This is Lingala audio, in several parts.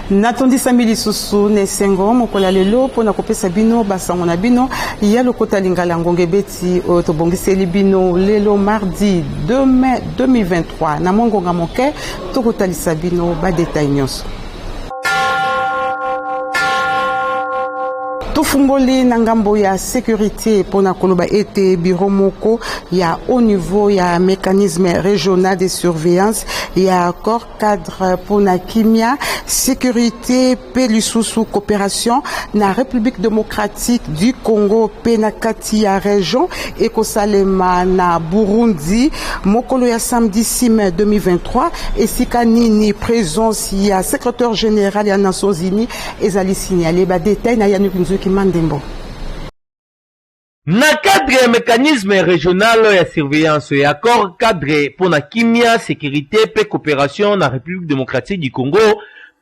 Natondisa milisusu ne sengo mokola lelo pona kopesa bino basango na bino ya lokota lingala ngonge beti tobongiseli bino lelo mardi 2 mai 2023 na mongonga moke tokotalisa bino ba détail nyonso. Tofungoli na ngambo ya sécurité pona koloba ete bureau moko ya au niveau ya mécanisme régional de surveillance ya corps cadre pona kimia sécurité pe lisusu coopération na République démocratique du Congo pe na kati ya région ekosalema na Burundi mokolo ya samedi 6 mai 2023 esika nini présence ya secrétaire général ya Nations Unies ezali signalé ba détail na Yannick Nzuki Mandembo. Na cadre ya mécanisme régional ya surveillance ya accord cadre pour na kimia sécurité pe coopération na République démocratique du Congo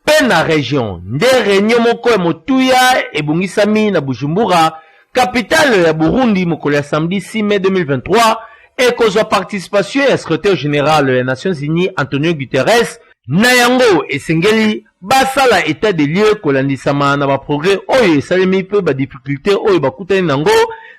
pe na région nde réunion moko ya motuya ebungisami na Bujumbura capitale ya Burundi mokolo ya samedi 6 mai 2023 et kozwa participation ya secrétaire général ya Nations Unies Antonio Guterres na yango esengeli basala état de lieu kolandisama na ba progrès oyo esalemi pe ba difficulté oyo bakutani nango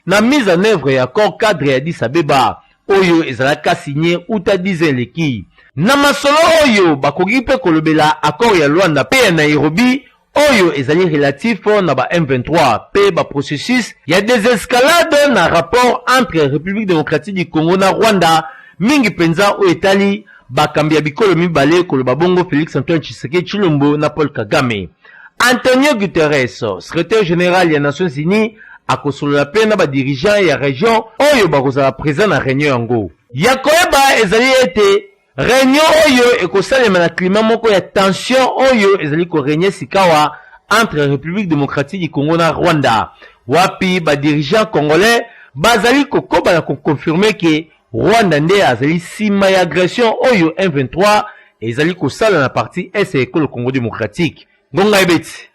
na mise en œuvre ya accord cadre ya Addis Abeba oyo ezalaka signé uta 10 leki na masolo oyo bakoki pe kolobela accord ya Luanda pe ya Nairobi oyo ezali relatif na ba M23 pe ba processus ya désescalade na rapport entre République démocratique du Congo na Rwanda mingi penza oyo etali bakambi ya bikolo mibale koloba bongo Félix Antoine Tshisekedi Tshilombo na Paul Kagame. Antonio Guterres, secrétaire général ya Nations Unies, akosolola pe na ba dirigeant ya région oyo bakozala présent na réunion yango. Yakoyeba ezali ete réunion oyo ekosalema na climat moko ya tension oyo ezali ko régner sikawa entre République démocratique du Congo na Rwanda. Wapi ba dirigeant congolais bazali kokoba na confirmer que Rwanda nde azali sima ya agression oyo M23 ezali kosala na partie est ya le Congo démocratique. Ngonga ebeti.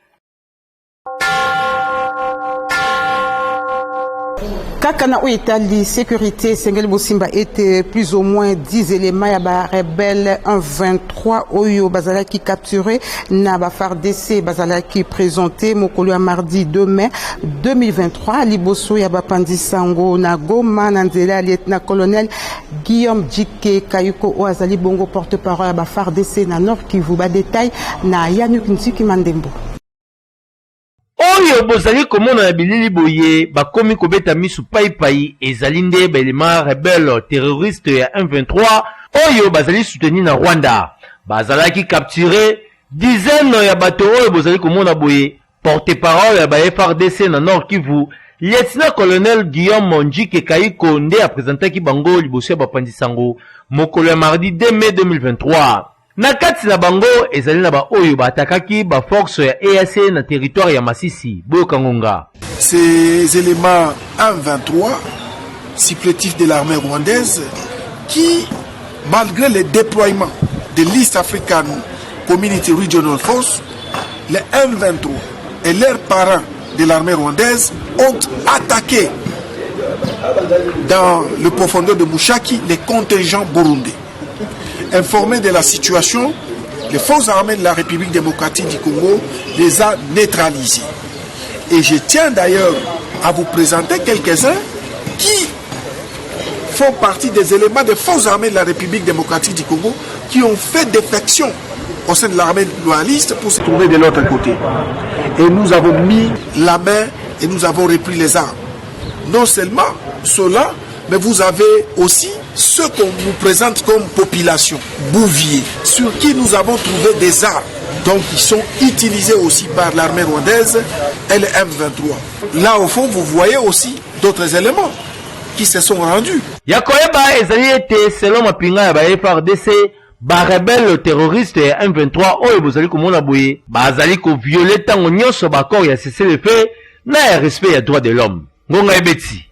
Kaka na Italie, sécurité, Sengel Bosimba était plus ou moins 10 éléments ya ba rebelle 123 oyo bazalaki capturé na ba FARDC bazalaki présenté mokolo ya mardi 2 mai 2023 liboso ya ba pandisango na Goma na nzela lieutenant colonel Guillaume Djike Kayuko o azali bongo porte-parole ya ba FARDC na Nord Kivu ba détail na Yannick Nzuki Mandembo. Oyo bozali komona na bilili boye bakomi kobeta misu pai ezali nde baelema rebelle terroriste ya M23 oyo bazali soutenu na Rwanda bazalaki capturé dizaine ya bato oyo bozali komona boye porte-parole ya ba FARDC na Nord Kivu lieutenant colonel Guillaume Djike Kayiko nde apresentaki bango liboso ya bapandisango mokolo ya mardi 2 mai 2023 na kati na bango ezali na ba oyo batakaki ba force ya EAC na territoire ya Masisi Boyoka Ngonga. Ces éléments 123 supplétifs de l'armée rwandaise qui, malgré le déploiement de l'East African Community Regional Force, les M23 et leurs parents de l'armée rwandaise ont attaqué dans le profondeur de Mushaki les contingents burundais. Informés de la situation, les forces armées de la République démocratique du Congo les a neutralisés. Et je tiens d'ailleurs à vous présenter quelques-uns qui font partie des éléments des forces armées de la République démocratique du Congo qui ont fait défection au sein de l'armée loyaliste pour se trouver de l'autre côté. Et nous avons mis la main et nous avons repris les armes. Non seulement cela, mais vous avez aussi ceux qu'on nous présente comme population, bouviers, sur qui nous avons trouvé des armes. Donc ils sont utilisés aussi par l'armée rwandaise et le M23. Là au fond, vous voyez aussi d'autres éléments qui se sont rendus. Yakoyeba ezali ete selon mapinga ya ba FARDC ba rebelle terroriste ya M23 oyo bozali komona boye bazali ko violer tango nyonso ba accord ya cessez-le-feu na ya respect ya droit de l'homme. Ngonga ebeti.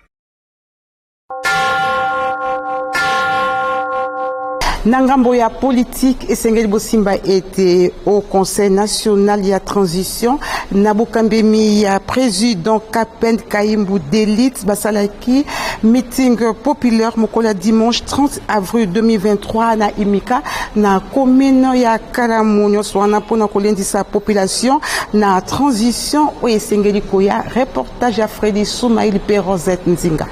Nangambo ya politique esengeli bosimba ete au Conseil national ya transition Nabukambemi ya président Kapend Kayimbu d'élite basalaki meeting populaire mokola dimanche 30 avril 2023 na Imika na commune ya Kalamunyo swana pona kolendisa population na transition o esengeli koya reportage à Freddy Soumaïl Perozet Nzinga.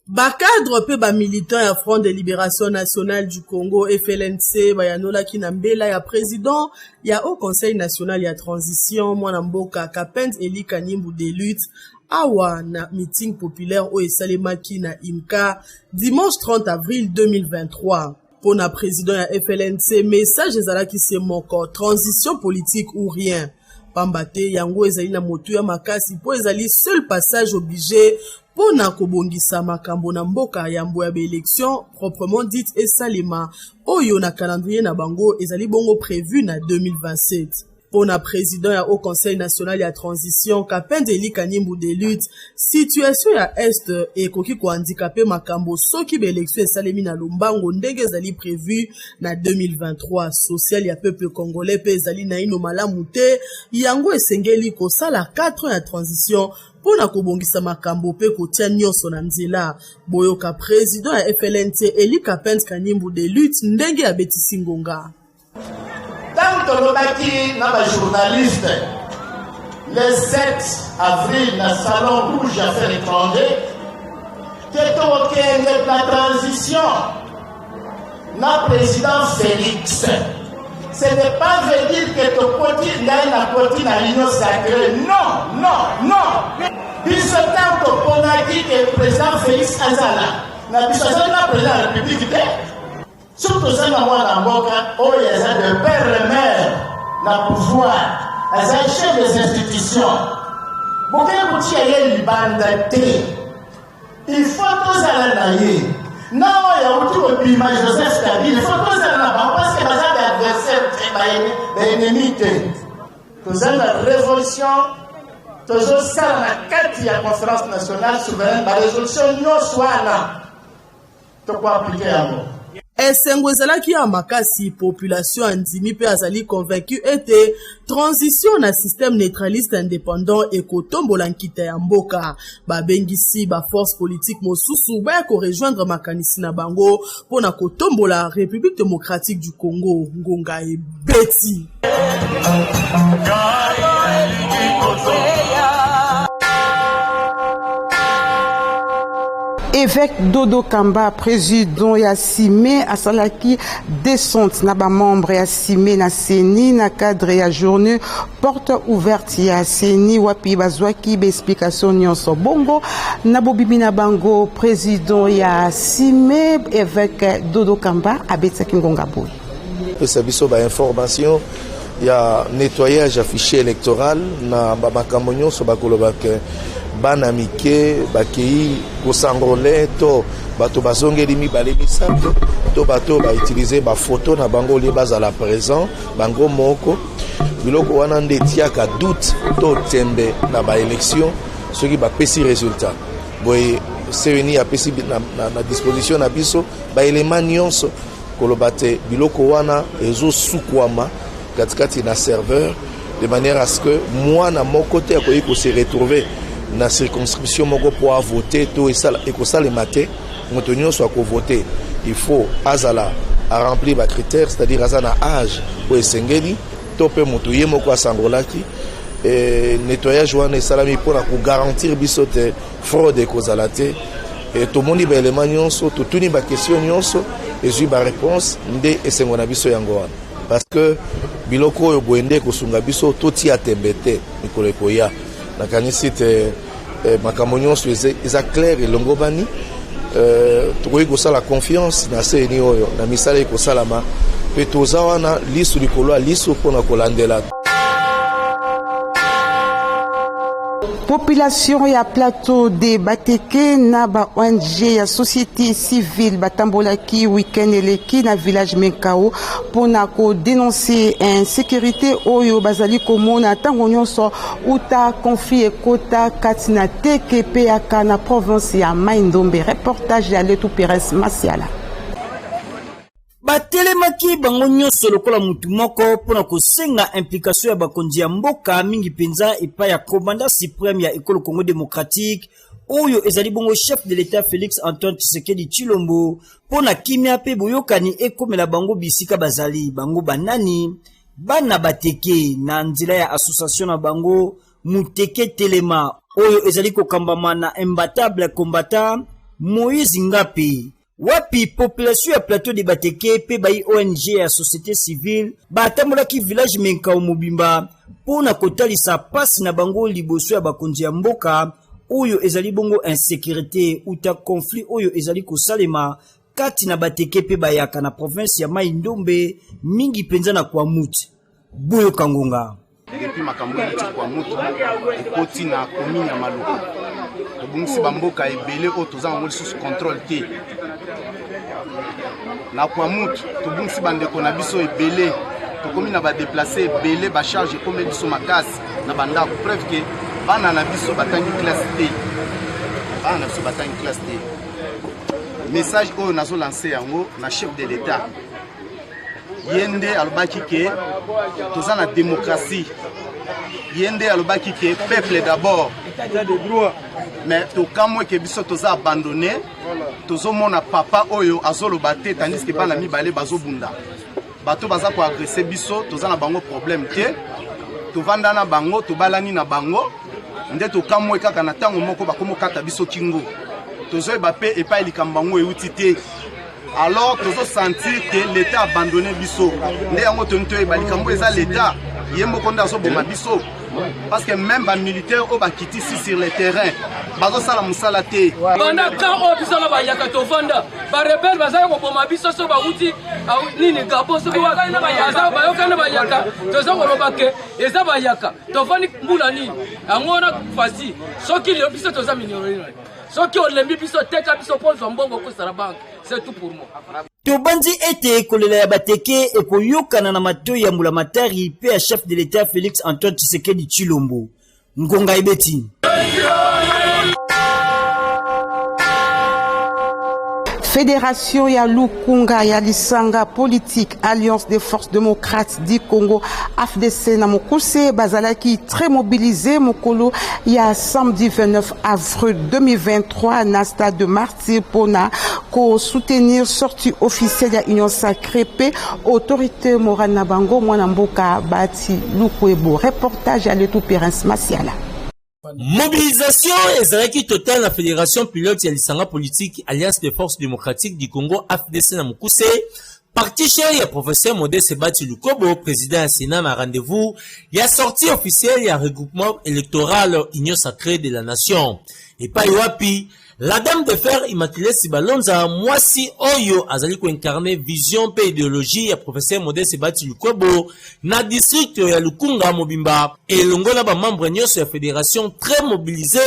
Bakadre pe ba militant ya Front de Libération Nationale du Congo FLNC bayanola kinambela ya président ya au Conseil national ya transition mwana mboka Kapend Eli Kanyimbu de lutte awa na meeting populaire o esalemaki na Imka dimanche 30 avril 2023. Pour na président ya FLNC message ezalaki se moko transition politique ou rien. Pambate yango ezali na motu ya makasi po ezali seul passage obligé pour na kobongisa makambo na mboka ya mbo ya élection proprement dite esalema oyo na calendrier na bango ezali bongo prévu na 2027. Pour na président ya au Conseil national ya transition Kapend Eli Kanyimbu de lutte situation ya est ekoki ko handicapé makambo soki be élection esalemi na Lumbango ndenge ezali prévu na 2023 social ya peuple congolais pe ezali na ino malamu te yango esengeli ko sala 4 ans ya transition pona kobongisa makambo pe kotia nyonso na nzela boyoka président ya FLNC Eli Kapend Kanyimbu de lutte ndenge ya betisi ngonga. Tant que les journalistes, le 7 avril, dans le Salon Rouge Affaires étrangères, que la transition, le président Félix, ce n'est pas veut dire que tu peux la l'union sacrée. Non, non, non. Puis ce temps qu'on a dit que le président Félix Azala, le président de la République, surtout ça, na mboka, oh, il y a de père et mère, na pouvoir, il y a chef des institutions. Beaucoup de gens qui ont il faut tous aller naïe. Non, il y a beaucoup de gens Joseph Stabil, il faut tous aller là-bas parce que les adversaires, les ennemis. Tous la révolution, toujours ça, la 4e conférence nationale souveraine, la résolution non soit là. Tu peux appliquer à moi. Esengo ezalaki ya makasi population andimi pe azali convaincu ete transition na système neutraliste indépendant ekotombola nkita ya mboka babengisi ba force politique mosusu ba ko rejoindre makanisi na bango pona kotombola République démocratique du Congo ngonga e beti. Évêque Dodo Kamba, président ya Sime asalaki descente na ba membre ya Sime na Seni na cadre ya journée porte ouverte ya Seni wapi bazwaki be explication nyonso bongo na bobimi na bango président ya Sime évêque Dodo Kamba abetsaki ngonga boy. Pesa biso ba information ya nettoyage affiché électoral na ba makambo nyonso bakolobaka bana mike bakei kosangole to bato bazongeli mibale misato to bato ba utiliser ba photo na bango li bazala présent bango moko biloko wana nde tiaka doute to tembe na ba élection soki ba pesi résultat boy seni apesi na disposition na biso ba élément nyonso kolobate biloko wana ezo sukwama katikati na serveur de manière à ce que moi na mon côté akoyi ko se retrouver na circonscription moko pour voter to ekosala maté motonyo soit ko voter il faut azala à remplir ba critères c'est-à-dire azana âge pour esengeli to pe motoye moko asangolaki et nettoyage wana salami pour ko garantir bisote fraude ekozala te et to moni ba élément nyonso to tuni ba question nyonso et ba réponse nde esengona biso yango wana parce que biloko oyo boende kosunga biso to ti atembete mikolo ekoya nakanisi te makambo nyonso eza clair elongo bani tokoki kosala confiance na seni oyo na misala ekosalama mpe toza wana liso likolo ya liso mpona kolandela. Population ya plateau de Bateke na ba ONG ya société civile batambolaki week-end eleki na village Menkao pona ko dénoncer insécurité oyo bazali komona tango nyonso uta conflit ekota katina TKP aka na province ya Mai-Ndombe. Reportage ya Letou Pérez Masiala. batelemaki bango nyonso lokola mutu moko mpona kosenga implication ya bakonzi ya mboka mingi penza epai ya commandant suprême ya ekolo Congo démocratique oyo ezali bongo chef de l'état Félix Antoine Tshisekedi Tshilombo mpona kimia pe boyokani ekomela bango bisika bazali bango banani bana bateke na nzela ya association na bango Muteke Telema oyo ezali kokambama na imbattable combattant Moïse Ngapi. Wapi population ya plateau de Bateke pe bai ONG ya société civile batambolaki village Menkao Mobimba pona kotalisa pasi na bango liboso ya bakonzi ya mboka oyo ezali bongo insécurité uta conflit oyo ezali kosalema kati na Bateke pe bayaka na province ya Mai Ndombe mingi penza na kwa muti Boyo Kangonga. Depuis makambo ya kwa mutu ekoti na commune ya Maluku tobungisi bamboka ebele o tozanga ngoli sous contrôle te na kwa mutu tobungisi bandeko na biso ebele tokomi na ba déplacer ebele ba charge comme biso makasi na bandako preuve que bana na biso batangi classe T bana na biso batangi classe T message oyo nazo lancer yango na chef de l'état yende alobaki ke toza na démocratie yende alobaki ke peuple d'abord état de droit mais tokamwe ke biso toza abandonné tozomona papa oyo azoloba te tandis que bana mibale bazobunda bato baza ko agresser biso toza na bango problème te tovanda na bango tobalani na bango nde tokamwe kaka na tango moko bakomokata biso kingo tozoyeba pe epai likambo bango euti te. Alors, nous sentir que l'État a abandonné Bisso. Nous avons l'État. Parce que même les militaires ont quitté ici sur le terrain. Bazo sala musala te. Bana quand on biso na bayaka to vanda. Ba rebelle bazaya ko boma biso so ba uti nini gabo so ba baza ba yokana bayaka. To so ko lobake eza bayaka. To vani mbula nini. Angona fasi. Soki le biso to za minorité. Soki on lembi biso teka biso ponzo mbongo ko sala bank. C'est tout pour moi. Tobandi ete kolela ya Bateke ekoyokana na matoi ya Mbulamatari pe ya chef de l'état Félix Antoine Tshisekedi Tshilombo. Ngonga ebeti. Fédération ya Lukunga ya Lisanga politique Alliance des forces démocrates du Congo AFDC na mokuse bazalaki très mobilisé mokolo ya samedi 29 avril 2023 na stade de Martyr pona ko soutenir sortie officielle ya Union Sacrée pe autorité morale na bango mwana mboka bati Lukwebo. Reportage à l'étou Pérence Masiala. Mobilisation ezalaki totale na fédération pilote ya Lisanga politique Alliance des forces démocratiques du Congo AFDC na mokuse parti chez ya professeur Modeste Bati Lukobo président ya Sénat na rendez-vous ya sortie officielle ya regroupement électoral Union Sacrée de la Nation et pa wapi la dame de fer Immaculée Sibalonza mwasi oyo azali ko incarner vision pe idéologie ya professeur Modeste Bati Lukobo na district ya Lukunga Mobimba et longola ba membre nyonso ya fédération très mobilisé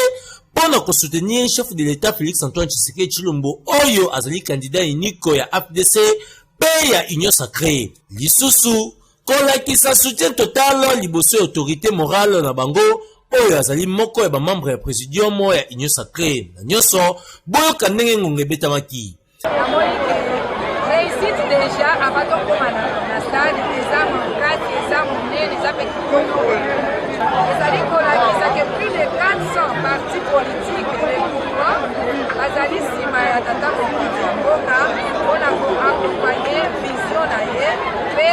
pour ko soutenir chef de l'état Félix Antoine Tshisekedi Tshilombo oyo azali candidat unique ya AFDC pe ya Union Sacrée lisusu kolakisa soutien total liboso autorité morale na bango oyo azali moko ya ba membre ya présidium ya Union Sacrée na nyonso boyoka ndenge ngonga ebetamaki réussite déjà avant de na stade des armes grades des armes les appels ezali kolakisa que plus de 400 partis politiques de mouvement bazali sima ya tata mokonzi ya mboka mpona koaccompagner vision na ye mpe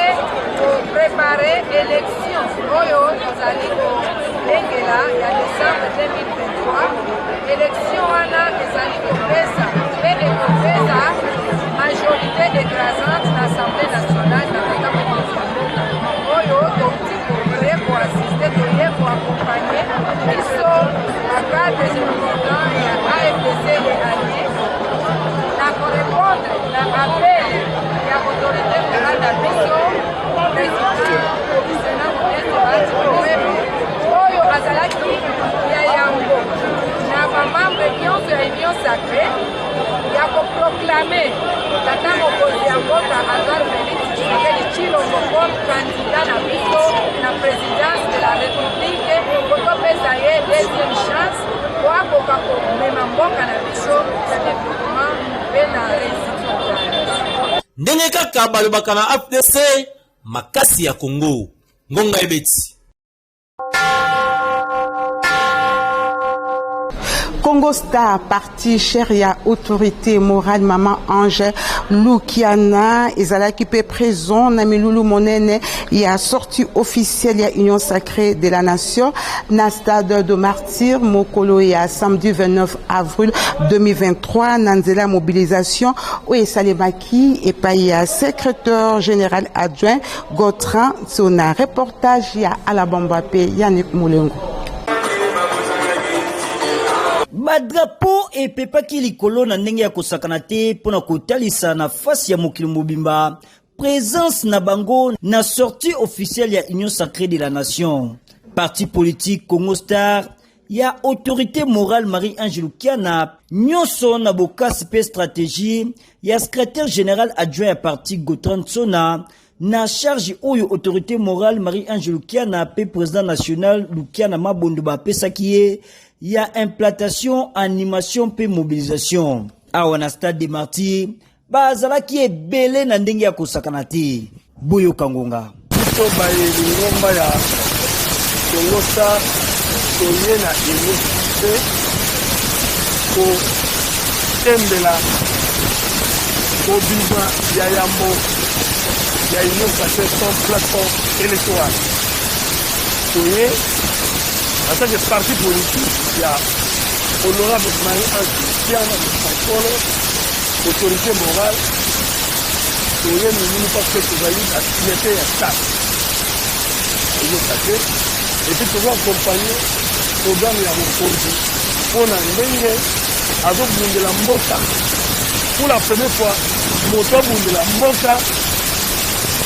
koprépare élection oyo tozali kolengela ya décembre 2023 élection wana ezali kopesa mpe ekopesa majorité écrasante na assemblée nationale na tata mokonzi ya mboka oyo toti koye koasiste toye koaccompagne biso bakadre important ya AFDC et allié na korépondre na appel ya autorité morale na biso président du Sénat Modeste Bati Lukwebo oyo azalaki ya yango na bamembre nyonso ya Union Sacrée ya koproclame tata mokonzi ya mboka ndenge kaka balobaka na FDC makasi ya Congo. Ngonga Ebeti. Congo Star, parti Cheria, autorité morale, Maman Ange, Lukiana, Ezala qui peut présent, Namilulu Monene, il y a sortie officielle, il y a Union Sacrée de la Nation, na stade de Martyr, Mokolo, il y a samedi 29 avril 2023, Nanzela Mobilisation, Oye Salemaki, et pas il y a secrétaire général adjoint, Gotran, Sona, reportage, il y a Alabamba P, Yannick Moulengo. Madrapo e pepaki likolo na ndenge ya kosakana te pona kotalisa na fasi ya mokili mobimba présence na bango na sortie officielle ya Union Sacrée de la Nation. Parti politique Congo Star ya autorité morale Marie-Ange Lukiana nyonso na bokasi pe stratégie ya secrétaire général adjoint ya parti Gotran Tsona na charge oyo autorité morale Marie-Ange Lukiana pe président national Lukiana Mabondo ba pesaki ye ya implantation, animation pe mobilisation. Awa na stade de Martyr, bazalaki ebele na ndenge ya kosakana te. Boyo Kangonga. Biso bayeli ngomba ya Congo Star toye na université ko tembela ko biba ya yambo ya Union Sacrée son plateforme électorale. Toye en tant que parti politique, il y a honorable Marie-Ange Lukiana de Sankolo, autorité morale, il y a une parce que vous avez la signature à ça. Et puis tu vas accompagner le programme de mon produit. Pour la ndenge, avec de la Mboka. Pour la première fois, moto de la Mboka.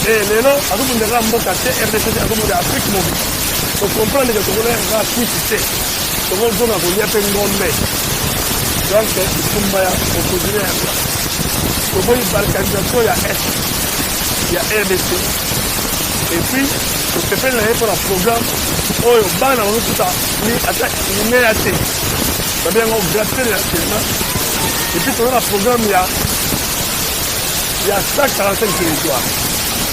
Et les noms, avec de la Mboka, c'est RDC, avec de l'Afrique mobile. On comprend que le Congolais va quitter. Le Congolais va venir faire une grande main. Donc, il faut continuer à faire. Il faut une balkanisation, il y a Est, il y a RDC. Et puis, on se fait pour un programme où on va dans le tout ça, il met la tête. Ça veut dire qu'on va gratter l'enseignement. Et puis, dans le programme, il y a 145 territoires.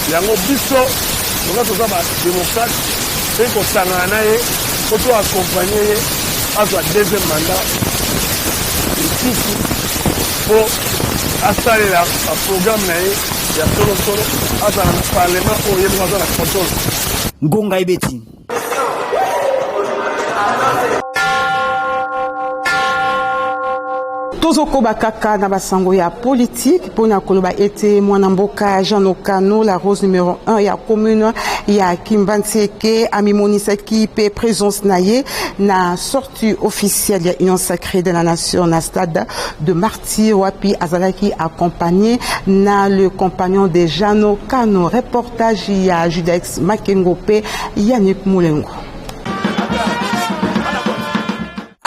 Il y a un biseau, on va trouver un démocrate. Et qu'on s'en a pour accompagner à son deuxième mandat. Et puis, pour installer un programme, il y a solo à son parlement pour y avoir la contrôle. Ngonga Ebeti. Tozoko bakaka na basango ya politique pona koloba ete mwanamboka Jean Okano la rose numéro 1 ya commune ya Kimbanseke amimonisaki pe présence naye na sortie officielle ya Union Sacrée de la Nation na stade de Martyr wapi azalaki accompagné na le compagnon de Jean Okano. Reportage ya Judex Makengo pe Yannick Moulengo.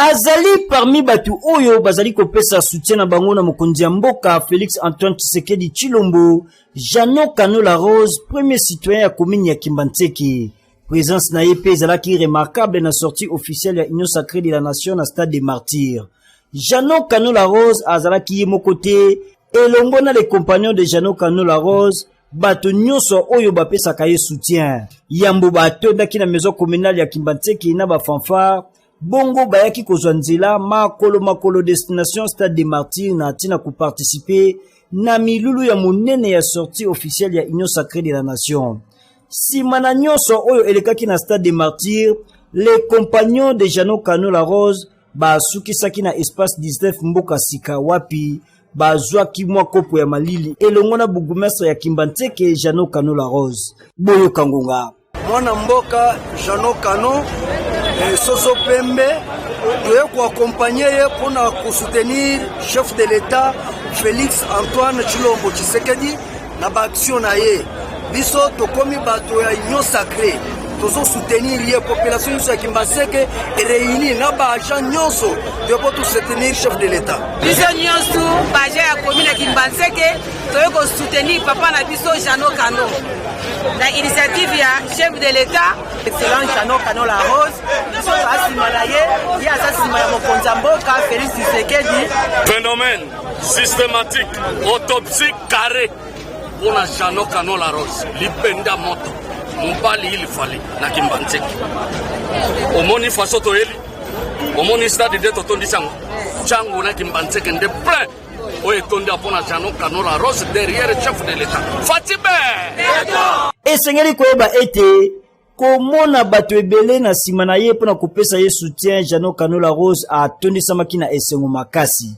Azali parmi batu oyo bazali kopesa soutien na bango na mokonzi ya mboka Félix Antoine Tshisekedi Tshilombo. Jean Okano la Rose, premier citoyen ya commune ya Kimbanseke. Présence na ye ezalaki remarquable na sortie officielle ya Union Sacrée de la Nation na stade des Martyrs. Jean Okano la Rose azalaki ye moko te elongo na les compagnons de Jean Okano la Rose bato nyonso oyo bapesaka ye soutien. Yambo batondaki na maison communale ya Kimbanseke na ba fanfare. Bongo bayaki kozwa nzela makolo destination stade des Martyrs na tina ko participer na milulu ya monene ya sortie officielle ya Union Sacrée de la Nation. Simana nyonso oyo elekaki na stade des Martyrs, les compagnons de Jean Okano la Rose basukisaki na espace 19 mboka sika wapi bazwaki mwa kopo ya malili elongo na bourgmestre ya Kimbanseke Jean Okano la Rose. Boyo Kangonga. Mwana mboka Jean Okano Soso Pembe doit accompagner pour soutenir le chef de l'État Félix Antoine Tshilombo Tshisekedi na ba action na ye. Biso tokomi bato ya Union Sacrée. Tozo soutenir la population ya Kimbanseke et réunir na ba agent nyonso pour tout soutenir le chef de l'État. Biso nyonso ba agent ya commune ya Kimbanseke toyo soutenir papa na biso Jean Okano. La initiative ya chef de l'État, excellent Jean Okano la Rose, biso basimalaye, ya asasima ya mokonzi ya mboka Félix Tshisekedi. Phénomène systématique, autopsie carrée pona Jano Kano la Rose lipenda moto mobali ili fali na Kimbanzeki omoni faso to eli omoni stade de totondi changu na Kimbanzeki nde plein oye tonda pona Jano Kano la Rose derrière chef de l'état Fatime esengeli koyeba ete komona bato ebele na nsima na ye mpona kopesa ye soutien Jano Kano la Rose atondisamaki na esengo makasi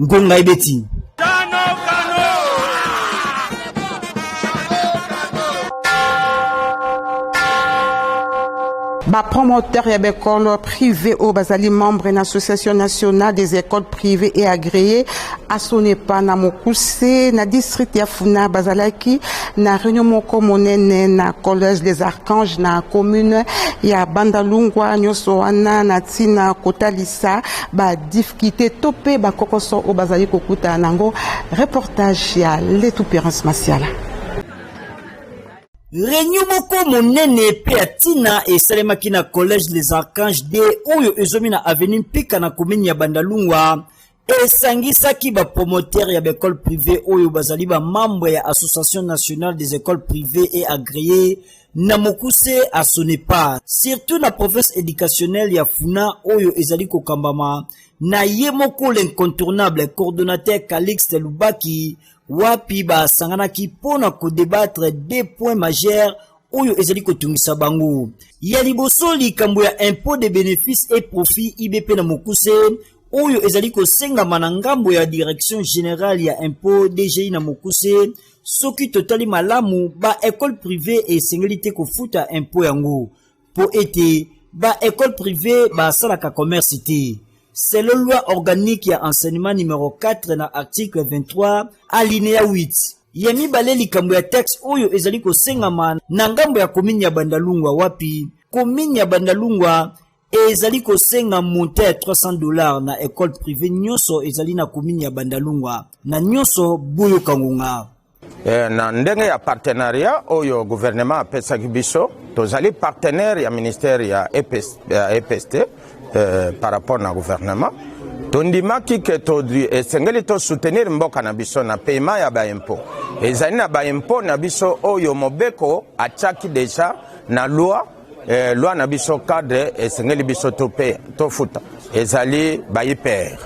ngonga ebeti promoteur et école privée au Bazali, membre de l'Association nationale des écoles privées et agréées, à son épa na Mokuse, na district Yafuna Bazalaki, na réunion moko monene na collège des archanges, na commune ya Bandalungwa, Nyosoana, na Tina Kotalisa, ba difficulté topé ba kokoso au Bazali Kokuta Nango, reportage ya l'étoupérance Masiala. Réunion moko monene pe atina esalemaki na collège les archanges de oyo ezomi na avenue Mpika na commune ya Bandalungwa esangisaki ba promoteur ya école privée oyo bazali ba membre ya association nationale des écoles privées et agréées na Mokuse à Sonepa surtout na province éducationnelle ya Funa oyo ezali kokambama na ye moko l'incontournable coordonnateur Calixte Lubaki wapi ba sanganaki pona ko débattre des points majeurs oyo ezali kotungisa bango ya liboso likambo ya impôt de bénéfices et profits IBP na Mokuse oyo ezali kosengama na ngambo ya direction générale ya impôt DGI na Mokuse soki totali malamu ba école privée et sengeli kofuta impôt yango po ete ba école privée ba salaka commerce te. C'est la loi organique ya enseignement numéro 4 na article 23 alinéa 8. Yemi bale likambo ya texte oyo ezali kosengama na ngambo ya commune ya Bandalungwa wapi commune ya Bandalungwa ezali kosenga monter $300 na école privée nyonso ezali na commune ya Bandalungwa na nyonso boyo kangunga. Na ndenge ya partenariat oyo gouvernement apesaki biso tozali partenaire ya ministère ya EPST par rapport na gouvernement tondimaki ke esengeli to soutenir mboka na biso na paiement ya ba impôt ezali na ba impôt na biso oyo mobeko atiaki deja na loi na biso cadre esengeli biso to futa ezali ba IPR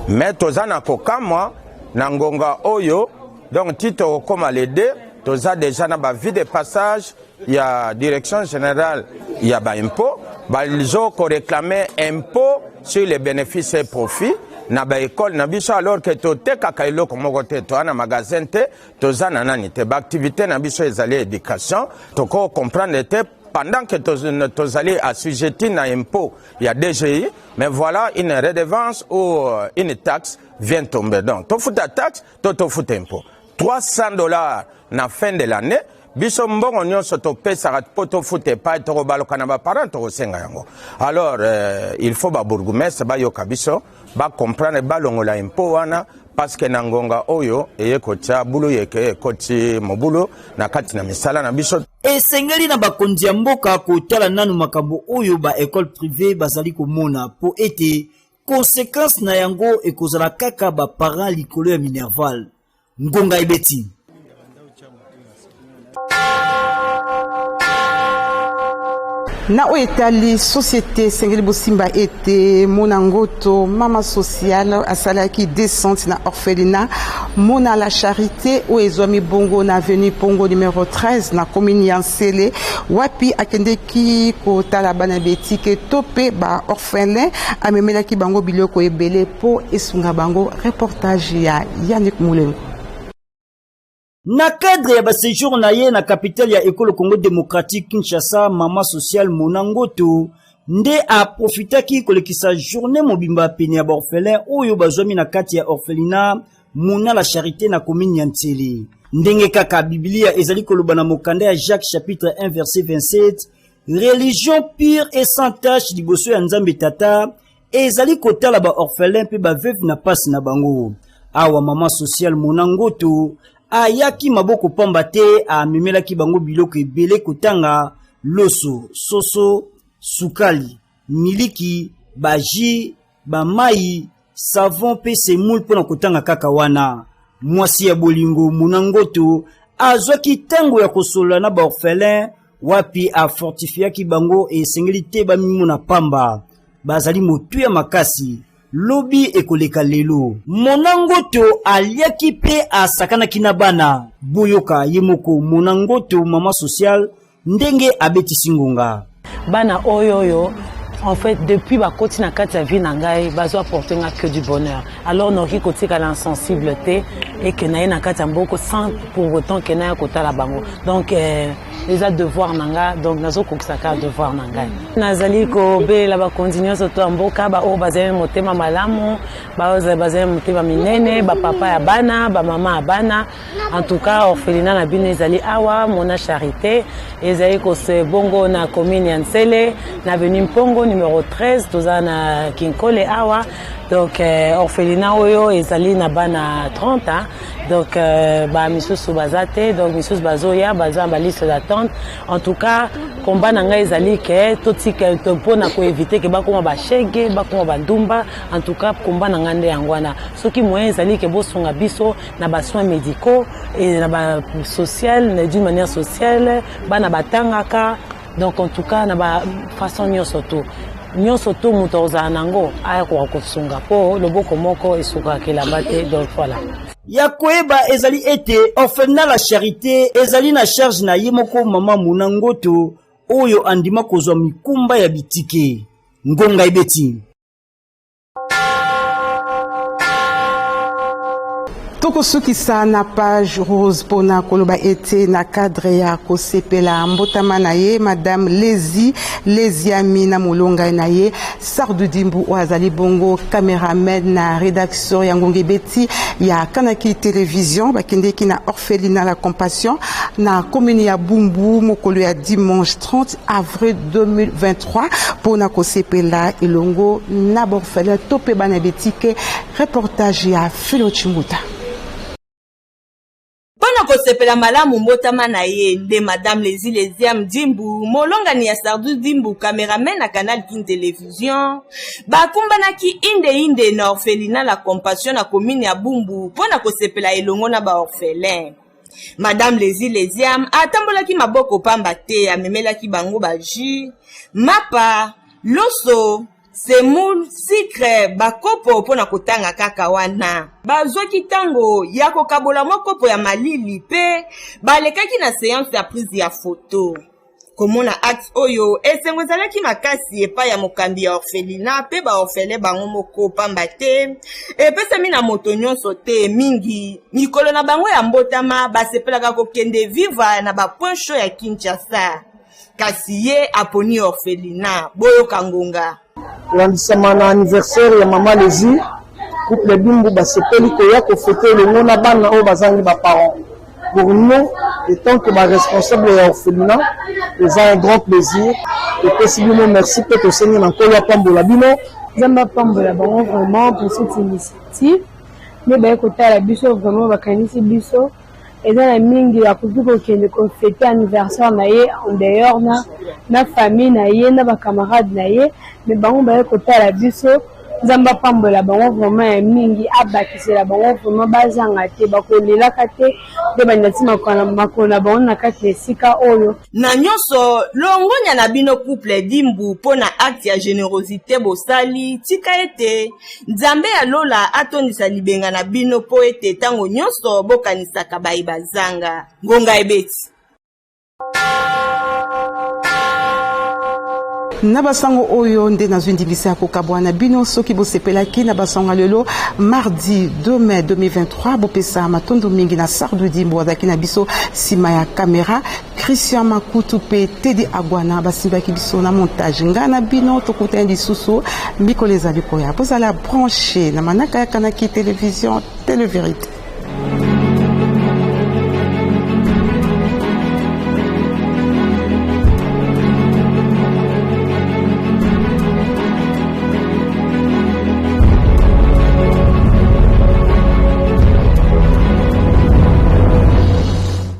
mais tozana kokamwa na ngonga oyo donc titre comme les deux toza déjà na ba vie de passage ya direction générale ya ba impôt ils ont réclamé impôt sur les bénéfices et profits na ba école na biso alors que to te kakailo komoko te to na magasin te to za na nani te ba activité na biso ezali éducation to ko comprendre te pendant que to allez assujetti na impôt il y a DGI mais voilà une redevance ou une taxe vient tomber donc to futa taxe to futa impôt $300 na fin de l'année biso mbongo nyonso to pesa po to fute pa to baloka na ba parents to senga yango alors il faut ba bourgmestre ba yoka biso ba comprendre ba longola impôt wana parce que na ngonga oyo eye kotia bulu yeke koti mobulo na kati na misala na biso esengeli na bakonzi ya mboka kotala nanu makambo oyo ba école privée bazali komona po ete conséquence na yango ekozala kaka ba parents likolo ya Minerval ngonga ebeti. Na oetali société Sengeli Bosimba ete monangoto mama sociale asalaki descente na orphelinat mona la charité o ezomi bongo na avenue Pongo numéro 13 na commune Yansele wapi akendeki ko tala bana beti ke topé ba orphelin amemelaki bango biloko ebele po esunga bango reportage ya Yannick Moulengo. Na cadre ya baséjour na ye na capitale ya École Congo démocratique Kinshasa mama social monangoto nde a profitaki kolekisa journée mobimba pene ya orphelin oyo bazomi na kati ya orphelinat mona la charité na commune ya Ntsele ndenge kaka Biblia ezali koloba na mokanda ya Jacques chapitre 1 verset 27 religion pure et sans tache liboso ya Nzambe tata ezali kotala ba orphelin pe ba veuve na pasi na bango awa mama social monangoto ayaki maboko pamba te amemelaki bango biloko ebele kotanga loso soso sukali miliki baji bamai savon pe semoule pona kotanga kaka wana mwasi ya bolingo monangoto azwaki tango ya kosolola na baorphelin wapi afortifiaki bango esengeli te bamimuna pamba bazali motuya makasi lobi ekoleka lelo monangoto aliaki pe asakanaki na bana boyoka ye moko monangoto mama social ndenge abetisi ngonga bana oyo en fait depuis bakoti na kati ya vie na ngai bazo apporter nga que du bonheur alors noki kotika l'insensibilité et que na ye na kati ya mboko sans pour autant que na ya kotala bango donc les devoir nanga donc nazo kokisaka devoir nanga nazali ko belela bakonzi nyonso to mboka ba o bazali motema malamu bazali motema minene ba papa ya bana ba mama ya bana en tout cas orphelinat na bino ezali awa mona charité ezali ko se bongo na commune ya Nsele na avenue Mpongo numéro 13 toza na Kinkole awa donc orphelinat oyo ezali na bana 30 hein? Donc ba misusu bazate donc misusu bazoya baza ba liste d'attente en tout cas combat nanga ezali ke totika pona ko éviter ke bakoma ba shege bakoma ba ndumba en tout cas combat nanga nde yangwana soki moyen ezali ke bosunga biso na ba soins médicaux et na ba social d'une manière sociale bana batangaka donc en tout cas na ba façon nyonso to moto ozala nango aya kosunga po loboko moko esuka kelamba te donc voilà ya koyeba ezali ete orphelinat la charité ezali na charge na ye moko mama Munangoto oyo andima kozwa mikumba ya bitike ngonga ebeti tokosukisa na page rose pona koloba ete na cadre ya kosepela mbotama na ye madame Leziami na molonga na ye Sardu Dimbu o azali bongo cameraman na rédaction ya ngonge beti ya Kanaki télévision bakendeki na orphelinat la compassion na commune ya Bumbu mokolo ya dimanche 30 avril 2023 pona kosepela ilongo na orphelin tope bana betike reportage ya Philo Chimuta. Pona kosepela malamu mbotama na ye nde madame Leziam Dimbu molongani ya Sardu Dimbu cameraman na Canal King Télévision bakumbanaki inde na orphelinat la compassion na commune ya Bumbu pona kosepela elongo na ba orphelin. Madame Leziam atambolaki maboko pamba te amemelaki bango ba jus mapa loso semoule sucre bakopo pona kotanga kaka wana bazwaki tango ya kokabola mokopo ya malili pe balekaki na séance ya prise ya photo komona acte oyo esengo ezalaki makasi epai ya mokambi ya orphelinat pe baorphelin bango moko pamba te epesami na moto nyonso te mingi mikolo na bango ya mbotama basepelaka kokende viva na bapoint chaud ya Kinshasa kasi ye aponi orphelinat boyoka ngonga landisama na anniversaire ya mama Lezi couple Bimbu basepeli koya kofete elongo na bana oyo bazangi baparents. Pour nous, étant que ma responsable est orphelinat, c'est un grand plaisir. Et possiblement merci peut-être au Seigneur encore la Pambola Bino. Zamba Pambola bon vraiment pour cette initiative. Mais ben côté la biso vraiment bakanisi biso. Et dans la mingi ya kutuko kende ko fêter anniversaire na ye en dehors na famille na ye na ba camarades na ye. Mais bango ba côté la biso Zamba Pambola bango vraiment mingi abakisela bango vraiment bazanga te bakolela kate de bandati makona bango na kati esika oyo na nyonso longonya na bino couple Dimbu pona acte ya générosité bosali tika ete nzambe ya lola atondisa libenga na bino po ete tango nyonso bokanisaka bayi bazanga ngonga ebeti na basango oyo nde nazwindimisa ya kokabwana bino soki bosepelaki na basango lelo mardi 2 mai 2023 bopesa matondo mingi na Sardu Dimbu azaki na biso sima ya kamera Christian Makutu pe Teddy Agwana basimbaki biso na montage ngana bino tokutani lisusu mikolo ezali koya bozala branché na manaka ya Kanaki télévision Télé Vérité.